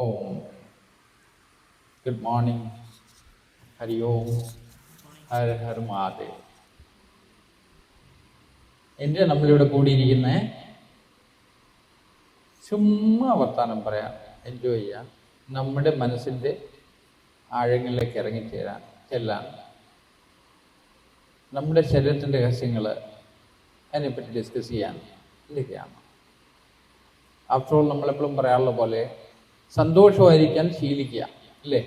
ഓം. Good morning. Hari Om. Hara Har Mahadev. എന്തിനാ നമ്മളിവിടെ കൂടിയിരിക്കുന്ന ചുമ്മാ വർത്താനം പറയാം, എൻജോയ് ചെയ്യാം, നമ്മുടെ മനസ്സിൻ്റെ ആഴങ്ങളിലേക്ക് ചെല്ലാൻ, നമ്മുടെ ശരീരത്തിൻ്റെ രഹസ്യങ്ങൾ അതിനെപ്പറ്റി ഡിസ്കസ് ചെയ്യാൻ ഇതൊക്കെയാണ്. ആഫ്റ്റർ ഓൾ നമ്മളെപ്പോഴും പറയാറുള്ള പോലെ സന്തോഷമായിരിക്കാൻ ശീലിക്കുക, അല്ലേ?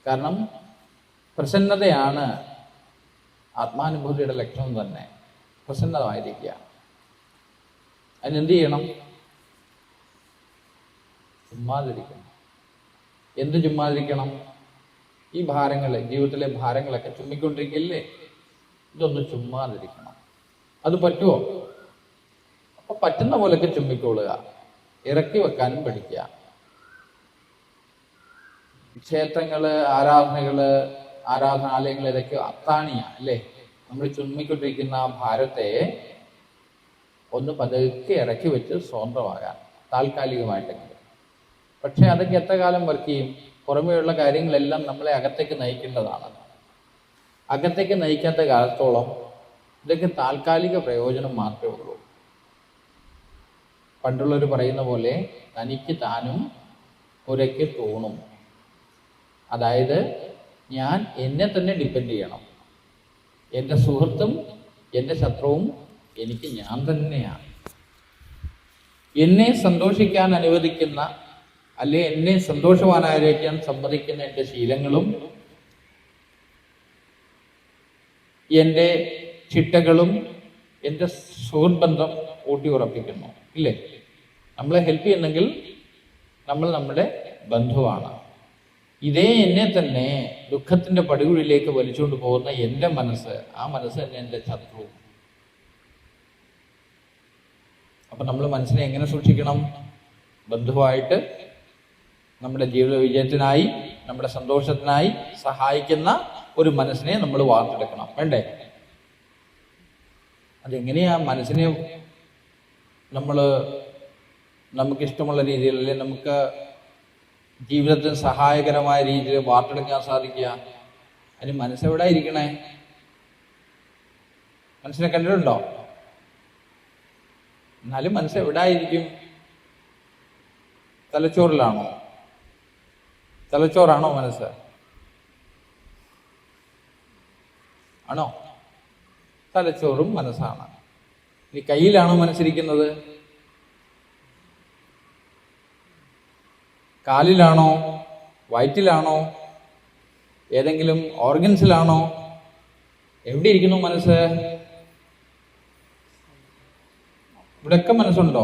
കാരണം പ്രസന്നതയാണ് ആത്മാനുഭൂതിയുടെ ലക്ഷണം തന്നെ. പ്രസന്നമായിരിക്കുക. അതിനെന്ത് ചെയ്യണം? ചുമ്മാതിരിക്കണം. എന്ത് ചുമ്മാതിരിക്കണം? ഈ ഭാരങ്ങൾ, ജീവിതത്തിലെ ഭാരങ്ങളൊക്കെ ചുമ്മിക്കൊണ്ടിരിക്കില്ലേ? ഇതൊന്ന് ചുമ്മാതിരിക്കണം. അത് പറ്റുമോ? അപ്പൊ പറ്റുന്ന പോലെയൊക്കെ ചുമ്മിക്കൊള്ളുക. ഇറക്കി വെക്കാനും പഠിക്കുക. ക്ഷേത്രങ്ങള്, ആരാധനാലയങ്ങൾ, ഇതൊക്കെ അത്താണിയ, അല്ലേ? നമ്മൾ ചുമ്മിക്കൊണ്ടിരിക്കുന്ന ആ ഭാരത്തെ ഒന്ന് പതുക്കെ ഇറക്കി വെച്ച് സ്വതന്ത്രമാകാൻ, താൽക്കാലികമായിട്ടെങ്കിലും. പക്ഷെ അതൊക്കെ എത്ര കാലം വർക്ക് ചെയ്യും? പുറമേയുള്ള കാര്യങ്ങളെല്ലാം നമ്മളെ അകത്തേക്ക് നയിക്കേണ്ടതാണ്. അകത്തേക്ക് നയിക്കാത്ത കാലത്തോളം ഇതൊക്കെ താൽക്കാലിക പ്രയോജനം മാത്രമേ ഉള്ളൂ. പണ്ടുള്ളവർ പറയുന്ന പോലെ തനിക്ക് താനും പുരയ്ക്ക് തൂണും. അതായത് ഞാൻ എന്നെ തന്നെ ഡിപ്പെൻഡ് ചെയ്യണം. എൻ്റെ സുഹൃത്തും എൻ്റെ ശത്രുവും എനിക്ക് ഞാൻ തന്നെയാണ്. എന്നെ സന്തോഷിക്കാൻ അനുവദിക്കുന്ന, അല്ലെ എന്നെ സന്തോഷവാനായിരിക്കാൻ സമ്മതിക്കുന്ന എൻ്റെ ശീലങ്ങളും എൻ്റെ ചിട്ടകളും എൻ്റെ സുഹൃത്ത് ബന്ധം ഊട്ടി ഉറപ്പിക്കുന്നു, ഇല്ലേ? നമ്മളെ ഹെൽപ്പ് ചെയ്യുന്നെങ്കിൽ നമ്മൾ നമ്മുടെ ബന്ധുവാണ്. ഇതേ എന്നെ തന്നെ ദുഃഖത്തിൻ്റെ പടുകുഴിയിലേക്ക് വലിച്ചുകൊണ്ട് പോകുന്ന എൻ്റെ മനസ്സ്, ആ മനസ്സ് തന്നെ എൻ്റെ ശത്രു. അപ്പം നമ്മൾ മനസ്സിനെ എങ്ങനെ സൂക്ഷിക്കണം? ബന്ധുവായിട്ട്, നമ്മുടെ ജീവിത വിജയത്തിനായി, നമ്മുടെ സന്തോഷത്തിനായി സഹായിക്കുന്ന ഒരു മനസ്സിനെ നമ്മൾ വാർത്തെടുക്കണം, വേണ്ടേ? അതെങ്ങനെയാ മനസ്സിനെ നമുക്കിഷ്ടമുള്ള രീതിയിൽ, അല്ലെങ്കിൽ നമുക്ക് ജീവിതത്തിന് സഹായകരമായ രീതിയിൽ വാർത്തെടുക്കാൻ സാധിക്കുക? അതിന് മനസ്സെവിടെ ഇരിക്കണേ? മനസ്സിനെ കണ്ടിട്ടുണ്ടോ? എന്നാലും മനസ്സെവിടായിരിക്കും? തലച്ചോറിലാണോ? തലച്ചോറാണോ മനസ്സ്? ആണോ? തലച്ചോറും മനസ്സാണ്. ഈ കയ്യിലാണോ മനസ്സിരിക്കുന്നത്? കാലിലാണോ? വയറ്റിലാണോ? ഏതെങ്കിലും ഓർഗൻസിലാണോ? എവിടെ ഇരിക്കുന്നു മനസ്സ്? ഇവിടെയൊക്കെ മനസ്സുണ്ടോ?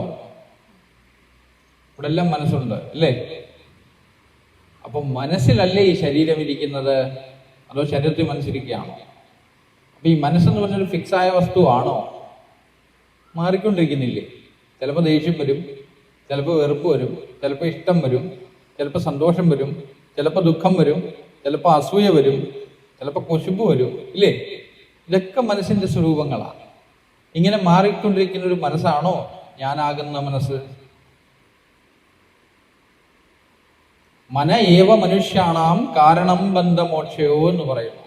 ഇവിടെ എല്ലാം മനസ്സുണ്ട്, അല്ലേ? അപ്പൊ മനസ്സിലല്ലേ ഈ ശരീരം ഇരിക്കുന്നത്? അതോ ശരീരത്തിൽ മനസ്സിരിക്കുകയാണോ? അപ്പൊ ഈ മനസ്സെന്ന് പറഞ്ഞൊരു ഫിക്സായ വസ്തുവാണോ? മാറിക്കൊണ്ടിരിക്കുന്നില്ലേ? ചിലപ്പോൾ ദേഷ്യം വരും, ചിലപ്പോൾ വെറുപ്പ് വരും, ചിലപ്പോൾ ഇഷ്ടം വരും, ചിലപ്പോൾ സന്തോഷം വരും, ചിലപ്പോൾ ദുഃഖം വരും, ചിലപ്പോൾ അസൂയ വരും, ചിലപ്പോൾ കുശുമ്പ് വരും, ഇല്ലേ? ഇതൊക്കെ മനസ്സിന്റെ സ്വരൂപങ്ങളാണ്. ഇങ്ങനെ മാറിക്കൊണ്ടിരിക്കുന്ന ഒരു മനസ്സാണോ ഞാനാകുന്ന മനസ്സ്? മന ഏവ മനുഷ്യാണാം കാരണം ബന്ധമോക്ഷയോ എന്ന് പറയുന്നു.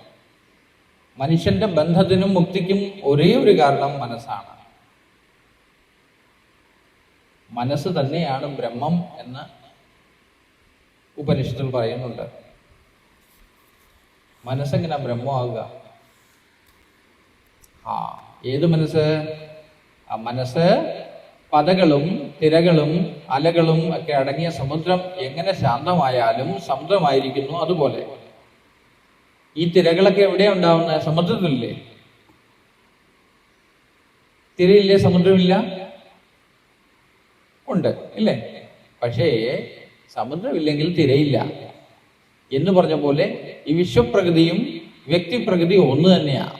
മനുഷ്യന്റെ ബന്ധത്തിനും മുക്തിക്കും ഒരേ ഒരു കാരണം മനസ്സാണ്. മനസ്സ് തന്നെയാണ് ബ്രഹ്മം എന്ന് ഉപനിഷത്തിൽ പറയുന്നുണ്ട്. മനസ്സെങ്ങനെ ബ്രഹ്മമാകുക? ഏത് മനസ്സ്? ആ മനസ്സ് പതകളും തിരകളും അലകളും ഒക്കെ അടങ്ങിയ സമുദ്രം എങ്ങനെ ശാന്തമായാലും സമുദ്രമായിരിക്കുന്നു അതുപോലെ. ഈ തിരകളൊക്കെ എവിടെയാ ഉണ്ടാവുന്നത്? സമുദ്രത്തിലില്ലേ? തിരയില്ലേ? സമുദ്രമില്ല? ഉണ്ട്, ഇല്ലേ? പക്ഷേ സമുദ്രമില്ലെങ്കിൽ തിരയില്ല എന്ന് പറഞ്ഞ പോലെ ഈ വിശ്വപ്രകൃതിയും വ്യക്തിപ്രകൃതിയും ഒന്ന് തന്നെയാണ്.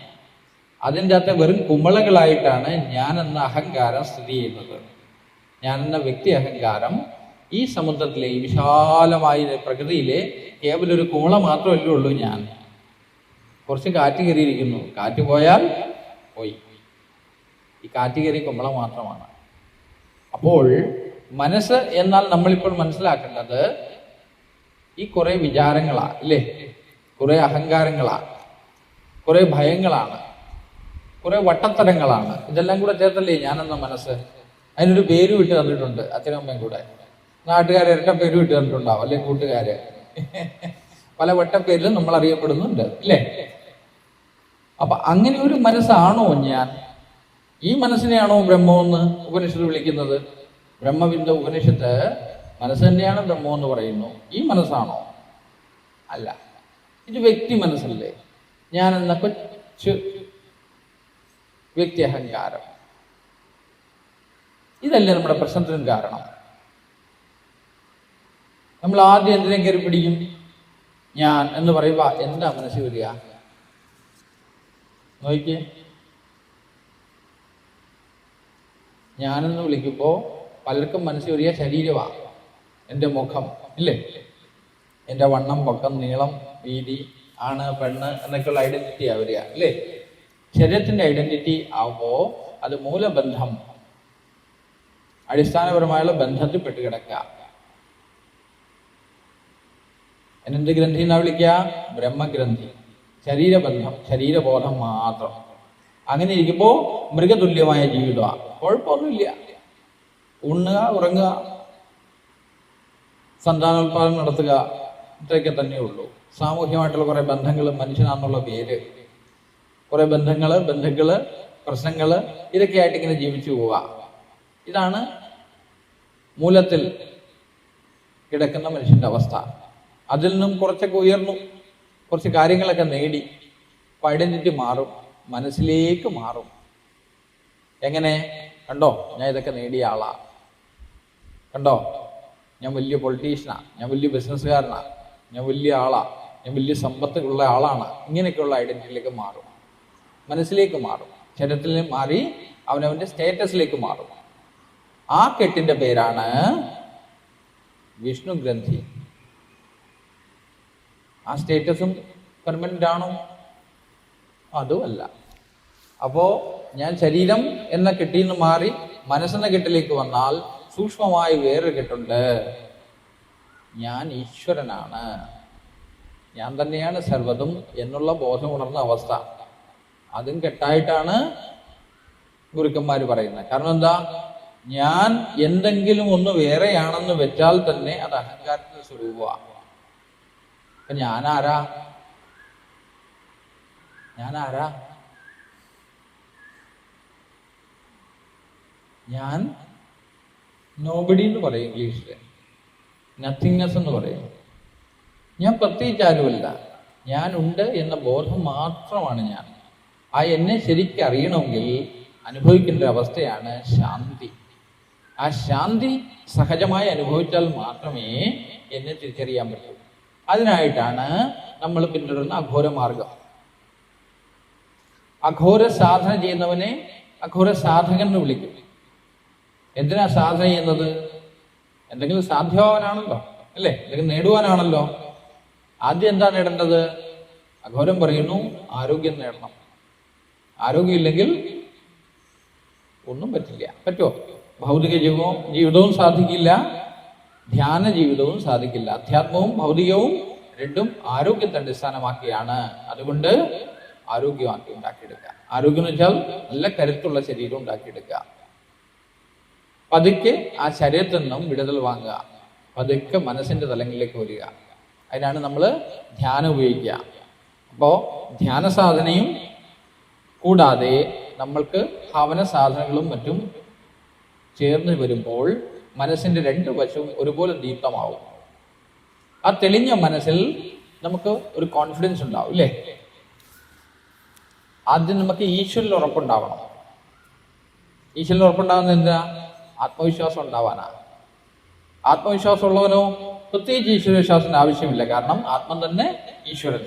അതിൻ്റെ അകത്തെ വെറും കുമിളകളായിട്ടാണ് ഞാനെന്ന അഹങ്കാരം സ്ഥിതി ചെയ്യുന്നത്. ഞാനെന്ന വ്യക്തി അഹങ്കാരം ഈ സമുദ്രത്തിലെ, ഈ വിശാലമായ പ്രകൃതിയിലെ കേവലം ഒരു കുമിള മാത്രമല്ലേ ഉള്ളൂ ഞാൻ. കുറച്ച് കാറ്റ് കയറിയിരിക്കുന്നു, കാറ്റ് പോയാൽ പോയി. ഈ കാറ്റ് കയറി കുമിള മാത്രമാണ്. അപ്പോൾ മനസ്സ് എന്നാൽ നമ്മളിപ്പോൾ മനസ്സിലാക്കേണ്ടത് ഈ കുറെ വിചാരങ്ങളാ, ഇല്ലേ? കുറെ അഹങ്കാരങ്ങളാ, കുറെ ഭയങ്ങളാണ്, കുറെ വട്ടത്തരങ്ങളാണ്. ഇതെല്ലാം കൂടെ ചേർത്തല്ലേ ഞാനെന്ന മനസ്സ്. അതിനൊരു പേര് വിട്ട് തന്നിട്ടുണ്ട് അച്ഛനും അമ്മയും കൂടെ. നാട്ടുകാരെ ഇരട്ട പേര് വിട്ട് തന്നിട്ടുണ്ടാവും, അല്ലെങ്കിൽ കൂട്ടുകാര് പല വട്ടപ്പേരിലും നമ്മൾ അറിയപ്പെടുന്നുണ്ട്, ഇല്ലേ? അപ്പൊ അങ്ങനെ ഒരു മനസ്സാണോ ഞാൻ? ഈ മനസ്സിനെയാണോ ബ്രഹ്മമെന്ന് ഉപനിഷത്ത് വിളിക്കുന്നത്? ബ്രഹ്മവിന്ദ ഉപനിഷത്ത് മനസ്സ് തന്നെയാണ് ബ്രഹ്മമെന്ന് പറയുന്നു. ഈ മനസ്സാണോ? അല്ല, ഇത് വ്യക്തി മനസ്സല്ലേ. ഞാൻ എന്ന കൊച്ചു വ്യക്തി അഹങ്കാരം, ഇതല്ലേ നമ്മുടെ പ്രശ്നത്തിനും കാരണം. നമ്മൾ ആദ്യം എന്തിനെ കയറി പിടിക്കും? ഞാൻ എന്ന് പറയുമ്പോ എന്താ മനസ്സിൽ വരിക? നോക്കിയേ, ഞാനെന്ന് വിളിക്കുമ്പോ പലർക്കും മനസ്സിൽ വരിക ശരീരമാണ്, എൻ്റെ മുഖം, ഇല്ലേ? എൻ്റെ വണ്ണം, പൊക്കം, നീളം, വീതി, ആണ്, പെണ്ണ് എന്നൊക്കെയുള്ള ഐഡന്റിറ്റിയാ വരിക, അല്ലേ? ശരീരത്തിന്റെ ഐഡന്റിറ്റി ആവുമ്പോ അത് മൂലബന്ധം, അടിസ്ഥാനപരമായുള്ള ബന്ധത്തിൽ പെട്ട് കിടക്കുക. എന്ത് ഗ്രന്ഥി എന്നാ വിളിക്കുക? ബ്രഹ്മഗ്രന്ഥി. ശരീരബന്ധം, ശരീരബോധം മാത്രം. അങ്ങനെ ഇരിക്കുമ്പോ മൃഗതുല്യമായ ജീവിതമാണ്. കുഴപ്പമൊന്നുമില്ല. ഉണ്ണുക, ഉറങ്ങുക, സന്താനോത്പാദനം നടത്തുക, ഇത്രയൊക്കെ തന്നെ ഉള്ളൂ. സാമൂഹ്യമായിട്ടുള്ള കുറെ ബന്ധങ്ങൾ, മനുഷ്യനാന്നുള്ള പേര്, കുറെ ബന്ധുക്കള്, പ്രശ്നങ്ങള്, ഇതൊക്കെ ആയിട്ട് ഇങ്ങനെ ജീവിച്ചു പോവുക. ഇതാണ് മൂലത്തിൽ കിടക്കുന്ന മനുഷ്യന്റെ അവസ്ഥ. അതിൽ നിന്നും കുറച്ചൊക്കെ ഉയർന്നു, കുറച്ച് കാര്യങ്ങളൊക്കെ നേടി, ഐഡന്റിറ്റി മാറും, മനസ്സിലേക്ക് മാറും. എങ്ങനെ? കണ്ടോ, ഞാൻ ഇതൊക്കെ നേടിയ ആളാ, കണ്ടോ, ഞാൻ വലിയ പൊളിറ്റീഷ്യനാ, ഞാൻ വലിയ ബിസിനസ്സുകാരനാ, ഞാൻ വലിയ ആളാ, ഞാൻ വലിയ സമ്പത്ത് ഉള്ള ആളാണ്. ഇങ്ങനെയൊക്കെയുള്ള ഐഡന്റിറ്റിയിലേക്ക് മാറും, മനസ്സിലേക്ക് മാറും, ശരീരത്തിൽ മാറി അവനവന്റെ സ്റ്റേറ്റസിലേക്ക് മാറും. ആ കെട്ടിന്റെ പേരാണ് വിഷ്ണു ഗ്രന്ഥി. ആ സ്റ്റേറ്റസും പെർമനന്റ് ആണോ? അതുമല്ല. അപ്പോ ഞാൻ ശരീരം എന്ന കെട്ടിൽ നിന്ന് മാറി മനസ്സെന്ന കെട്ടിലേക്ക് വന്നാൽ സൂക്ഷ്മമായി വേറൊരു കെട്ടുണ്ട്. ഞാൻ ഈശ്വരനാണ്, ഞാൻ തന്നെയാണ് സർവ്വതും എന്നുള്ള ബോധം ഉണർന്ന അവസ്ഥ. അതും കെട്ടായിട്ടാണ് ഗുരുക്കന്മാർ പറയുന്നത്. കാരണം എന്താ? ഞാൻ എന്തെങ്കിലും ഒന്ന് വേറെയാണെന്ന് വെച്ചാൽ തന്നെ അത് അഹങ്കാരത്തിന്റെ സ്വരൂപമാണ്. അപ്പൊ ഞാനാരാ? ഞാൻ നോബഡി എന്ന് പറയും ഇംഗ്ലീഷില്, നത്തിങ്നെസ് എന്ന് പറയും. ഞാൻ പ്രത്യേകിച്ച് ആരുമല്ല, ഞാനുണ്ട് എന്ന ബോധം മാത്രമാണ് ഞാൻ. ആ എന്നെ ശരിക്കും അറിയണമെങ്കിൽ അനുഭവിക്കേണ്ട അവസ്ഥയാണ് ശാന്തി. ആ ശാന്തി സഹജമായി അനുഭവിച്ചാൽ മാത്രമേ എന്നെ തിരിച്ചറിയാൻ പറ്റൂ. അതിനായിട്ടാണ് നമ്മൾ പിന്തുടരുന്ന അഘോര മാർഗം. അഘോര സാധന ചെയ്യുന്നവനെ അഘോര സാധകൻ എന്ന് വിളിക്കും. എന്തിനാ സാധന ചെയ്യുന്നത്? എന്തെങ്കിലും സാധ്യമാവാനാണല്ലോ, അല്ലേ? എന്തെങ്കിലും നേടുവാനാണല്ലോ. ആദ്യം എന്താ നേടേണ്ടത്? അഘോരം പറയുന്നു, ആരോഗ്യം നേടണം. ആരോഗ്യമില്ലെങ്കിൽ ഒന്നും പറ്റില്ല. പറ്റുമോ? ഭൗതിക ജീവിതവും സാധിക്കില്ല, ധ്യാന ജീവിതവും സാധിക്കില്ല. അധ്യാത്മവും ഭൗതികവും രണ്ടും ആരോഗ്യത്തെ അടിസ്ഥാനമാക്കിയാണ്. അതുകൊണ്ട് ആരോഗ്യമാക്കി ഉണ്ടാക്കിയെടുക്കുക. ആരോഗ്യം എന്ന് വെച്ചാൽ നല്ല കരുത്തുള്ള ശരീരം ഉണ്ടാക്കിയെടുക്കുക. പതുക്കെ ആ ശരീരത്തിൽ നിന്നും വിടുതൽ വാങ്ങുക, പതുക്കെ മനസ്സിന്റെ തലങ്ങളിലേക്ക് വരിക. അതിനാണ് നമ്മൾ ധ്യാനം ഉപയോഗിക്കുക. അപ്പോൾ ധ്യാന സാധനയും കൂടാതെ നമ്മൾക്ക് ഭാവന സാധനങ്ങളും മറ്റും ചേർന്ന് വരുമ്പോൾ മനസ്സിന്റെ രണ്ട് വശവും ഒരുപോലെ ദീപ്തമാവും. ആ തെളിഞ്ഞ മനസ്സിൽ നമുക്ക് ഒരു കോൺഫിഡൻസ് ഉണ്ടാവും, ഇല്ലേ? ആദ്യം നമുക്ക് ഈശ്വരനിൽ ഉറപ്പുണ്ടാവണം. ഈശ്വരനിൽ ഉറപ്പുണ്ടാകുന്നത് എന്താ? ആത്മവിശ്വാസം ഉണ്ടാവാനാണ്. ആത്മവിശ്വാസം ഉള്ളവനോ പ്രത്യേകിച്ച് ഈശ്വരവിശ്വാസത്തിന് ആവശ്യമില്ല. കാരണം ആത്മം തന്നെ ഈശ്വരൻ.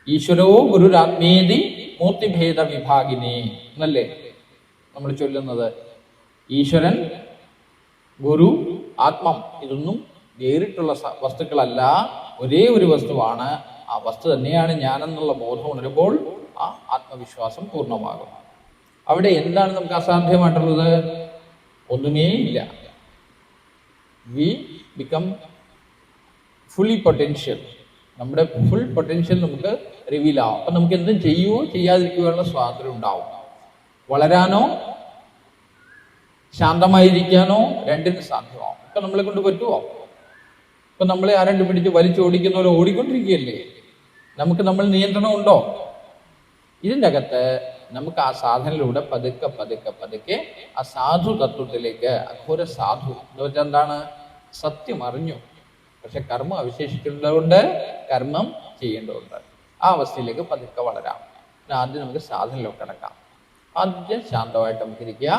ഈശ്വരോ ഗുരുരാത്മേതി മൂർത്തിഭേദ വിഭാഗിനി എന്നല്ലേ നമ്മൾ ചൊല്ലുന്നത്. ഈശ്വരൻ, ഗുരു, ആത്മം ഇതൊന്നും വേറിട്ടുള്ള വസ്തുക്കളല്ല, ഒരേ ഒരു വസ്തുവാണ്. ആ വസ്തു തന്നെയാണ് ഞാനെന്നുള്ള ബോധം ഉണരുമ്പോൾ ആ ആത്മവിശ്വാസം പൂർണ്ണമാകും. അവിടെ എന്താണ് നമുക്ക് അസാധ്യമായിട്ടുള്ളത്? ഒന്നുമേ ഇല്ല. We become fully potential. നമ്മുടെ ഫുൾ പൊട്ടൻഷ്യൽ നമുക്ക് റിവീൽ ആവും. അപ്പം നമുക്ക് എന്തും ചെയ്യുകയോ ചെയ്യാതിരിക്കുകയുള്ള സ്വാതന്ത്ര്യം ഉണ്ടാവും. വളരാനോ ശാന്തമായിരിക്കാനോ രണ്ടിനും സാധ്യമാവും. ഇപ്പം നമ്മളെ കൊണ്ട് പറ്റുമോ? ഇപ്പം നമ്മളെ ആരണ്ട് പിടിച്ച് വലിച്ചോടിക്കുന്ന പോലെ ഓടിക്കൊണ്ടിരിക്കുകയല്ലേ. നമുക്ക് നമ്മൾ നിയന്ത്രണം ഉണ്ടോ? ഇതിൻ്റെ അകത്ത് നമുക്ക് ആ സാധനയിലൂടെ പതുക്കെ പതുക്കെ പതുക്കെ ആ സാധു തത്വത്തിലേക്ക്, അഘോര സാധു എന്ന് വെച്ചാൽ എന്താണ്? സത്യം അറിഞ്ഞു, പക്ഷെ കർമ്മം അവശേഷിച്ചിട്ടുള്ളതുകൊണ്ട് കർമ്മം ചെയ്യേണ്ടതുണ്ട്. ആ അവസ്ഥയിലേക്ക് പതുക്കെ വളരാം. ആദ്യം നമുക്ക് സാധനയിലൊക്കെ കിടക്കാം. ആദ്യം ശാന്തമായിട്ട് നമുക്ക് ഇരിക്കുക.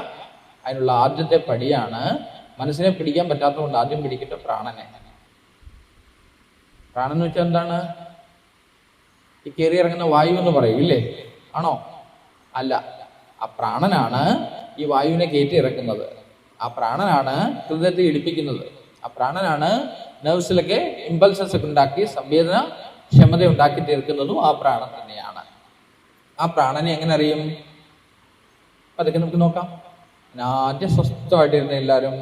അതിനുള്ള ആദ്യത്തെ പടിയാണ്, മനസ്സിനെ പിടിക്കാൻ പറ്റാത്തതുകൊണ്ട് ആദ്യം പിടിക്കട്ടെ പ്രാണനെ. പ്രാണൻ എന്ന് വെച്ചാൽ എന്താണ്? ഈ കയറി ഇറങ്ങുന്ന വായു എന്ന് പറയും ഇല്ലേ? ആണോ? അല്ല, ആ പ്രാണനാണ് ഈ വായുവിനെ കയറ്റി ഇറക്കുന്നത്. ആ പ്രാണനാണ് ഹൃദയത്തെ ഇടിപ്പിക്കുന്നത്. ആ പ്രാണനാണ് നെർവ്സിലൊക്കെ ഇമ്പൾസസ് ഒക്കെ ഉണ്ടാക്കി സംവേദന ക്ഷമത ഉണ്ടാക്കി തീർക്കുന്നതും ആ പ്രാണൻ തന്നെയാണ്. ആ പ്രാണനെ എങ്ങനെ അറിയും? അതൊക്കെ നമുക്ക് നോക്കാം. ആദ്യം സ്വസ്ഥമായിട്ടിരുന്ന എല്ലാവരും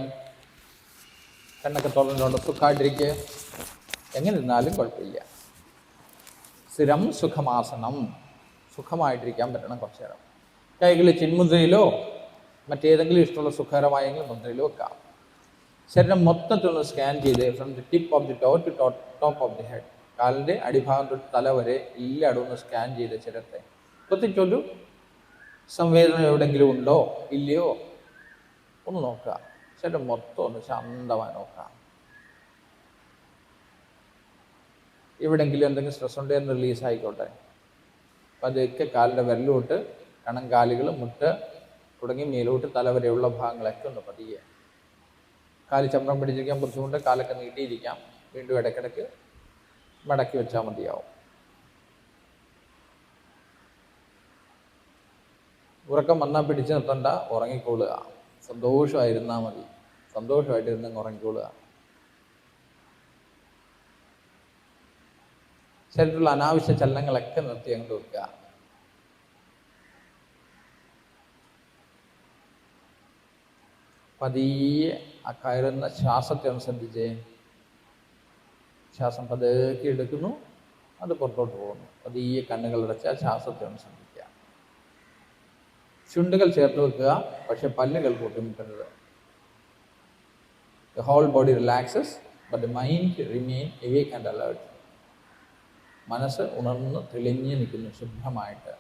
കണ്ണൊക്കെ തുറന്നുകൊണ്ട് സുഖമായിട്ടിരിക്കുക. എങ്ങനെ ഇരുന്നാലും കുഴപ്പമില്ല. സ്ഥിരം സുഖമാസനം, സുഖമായിട്ടിരിക്കാൻ പറ്റണം കുറച്ചു നേരം. കൈകൾ ചിന്മുദ്രയിലോ മറ്റേതെങ്കിലും ഇഷ്ടമുള്ള സുഖകരമായെങ്കിലും മുദ്രയിലോ വെക്കാം. ശരീരം മൊത്തത്തിലൊന്ന് സ്കാൻ ചെയ്ത് from the tip of the toe to top of the head, കാലിൻ്റെ അടിഭാഗം തൊട്ട് തല വരെ എല്ലായിടവും ഒന്ന് സ്കാൻ ചെയ്ത് ശരീരത്തെ പ്രത്യേകിച്ചൊരു സംവേദന എവിടെയെങ്കിലും ഉണ്ടോ ഇല്ലയോ ഒന്ന് നോക്കുക. ശരീരം മൊത്തം ഒന്ന് ശാന്തമായി നോക്കാം. എവിടെയെങ്കിലും എന്തെങ്കിലും സ്ട്രെസ് ഉണ്ടെങ്കിൽ റിലീസ് ആയിക്കോട്ടെ. പതുക്കെ കാലിൻ്റെ വിരലോട്ട് കണങ്കാലുകൾ, മുട്ട് തുടങ്ങി മേലോട്ട് തലവരെയുള്ള ഭാഗങ്ങളൊക്കെ ഒന്ന് പതിയെ. കാല് ചമ്രം പിടിച്ചിരിക്കാൻ ബുദ്ധിമുട്ട്, കാലൊക്കെ നീട്ടിയിരിക്കാം. വീണ്ടും ഇടയ്ക്കിടയ്ക്ക് മടക്കി വെച്ചാൽ മതിയാവും. ഉറക്കം വന്നാൽ പിടിച്ച് നിർത്തണ്ട, ഉറങ്ങിക്കൊള്ളുക. സന്തോഷമായിരുന്നാൽ മതി. സന്തോഷമായിട്ടിരുന്ന് ഉറങ്ങിക്കൊള്ളുക. ശരീരത്തിലുള്ള അനാവശ്യ ചലനങ്ങളൊക്കെ നിർത്തി അങ്ങോട്ട് വെക്കുക. പതിയെ ആ കയറുന്ന ശ്വാസത്തെ ഒന്ന് ശ്രദ്ധിച്ചേ. ശ്വാസം പതുക്കെ എടുക്കുന്നു, അത് പുറത്തോട്ട് പോകുന്നു. പതിയെ കണ്ണുകളടച്ച് ആ ശ്വാസത്തെ ഒന്ന് ശ്രദ്ധിക്കുക. ചുണ്ടുകൾ ചേർത്ത് വെക്കുക, പക്ഷെ പല്ലുകൾ കൂട്ടിമുട്ടരുത്. The whole body relaxes, but the mind remain awake and alert. മനസ്സ് ഉണർന്ന് തെളിഞ്ഞ് നിൽക്കുന്നു ശുദ്ധമായിട്ട്.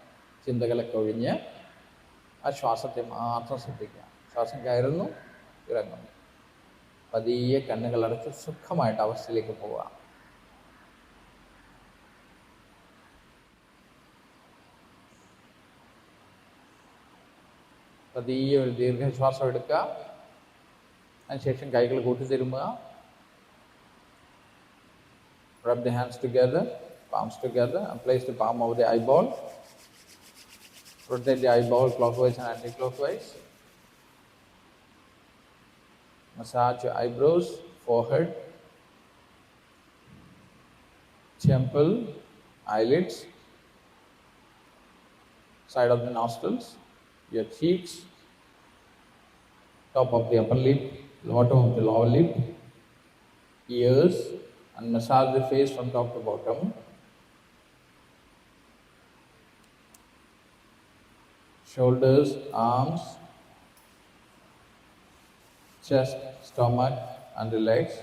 ചിന്തകളൊക്കെ ഒഴിഞ്ഞ് ആ ശ്വാസത്തെ മാത്രം ശ്രദ്ധിക്കുക. ശ്വാസം കയറുന്നു, ഇറങ്ങുന്നു. പതിയെ കണ്ണുകളടച്ച് സുഖമായിട്ട് അവസ്ഥയിലേക്ക് പോവുക. പതിയെ ഒരു ദീർഘശ്വാസം എടുക്കുക. അതിനുശേഷം കൈകൾ കൂട്ടിത്തിരുമുക. Rub the hands together, palms together, and place the palm over the eyeball. Rotate the eyeball clockwise and anti-clockwise. Massage your eyebrows, forehead, temple, eyelids, side of the nostrils, your cheeks, top of the upper lip, bottom of the lower lip, ears, and massage the face from top to bottom. Shoulders, arms, chest, stomach, and the legs.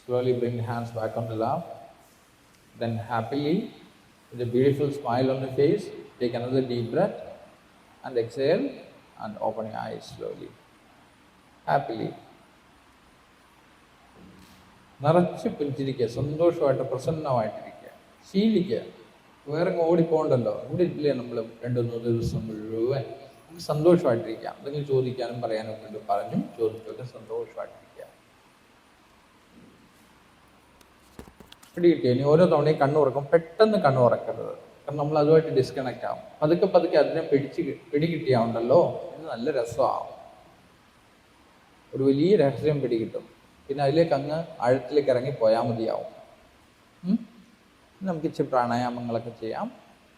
Slowly bring the hands back on the lap. Then happily, with a beautiful smile on the face, take another deep breath and exhale and open your eyes slowly. Happily. നിറച്ച് പിടിച്ചിരിക്കുക, സന്തോഷമായിട്ട് പ്രസന്നമായിട്ടിരിക്കുക, ശീലിക്കുക. വേറെ ഓടിപ്പോണ്ടല്ലോ, ഇവിടെ ഇല്ലേ നമ്മൾ 2-3 ദിവസം മുഴുവൻ നമുക്ക് സന്തോഷമായിട്ടിരിക്കാം. എന്തെങ്കിലും ചോദിക്കാനും പറയാനും വേണ്ടി പറഞ്ഞും ചോദിച്ചൊക്കെ സന്തോഷമായിട്ടിരിക്കുക. പിടികിട്ടിയ ഇനി ഓരോ തവണയും കണ്ണുറക്കും, പെട്ടെന്ന് കണ്ണുറക്കരുത്. കാരണം നമ്മൾ അതുമായിട്ട് ഡിസ്കണക്റ്റ് ആവും. പതുക്കെ പതുക്കെ അതിനെ പിടികിട്ടിയാവുണ്ടല്ലോ, ഇത് നല്ല രസമാവും. ഒരു വലിയ രഹസ്യം പിടികിട്ടും. പിന്നെ അതിലേക്ക് അങ്ങ് ആഴത്തിലേക്ക് ഇറങ്ങി പോയാൽ മതിയാവും. നമുക്ക് ഇച്ചിരി പ്രാണായാമങ്ങളൊക്കെ ചെയ്യാം.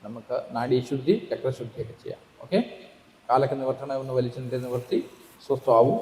നമുക്ക് നാഡീശുദ്ധി, ചക്രശുദ്ധിയൊക്കെ ചെയ്യാം. ഓക്കെ, കാലൊക്കെ നിവർത്തണം, ഒന്ന് വലിച്ചിട്ട് നിവർത്തി സ്വസ്ഥമാവും.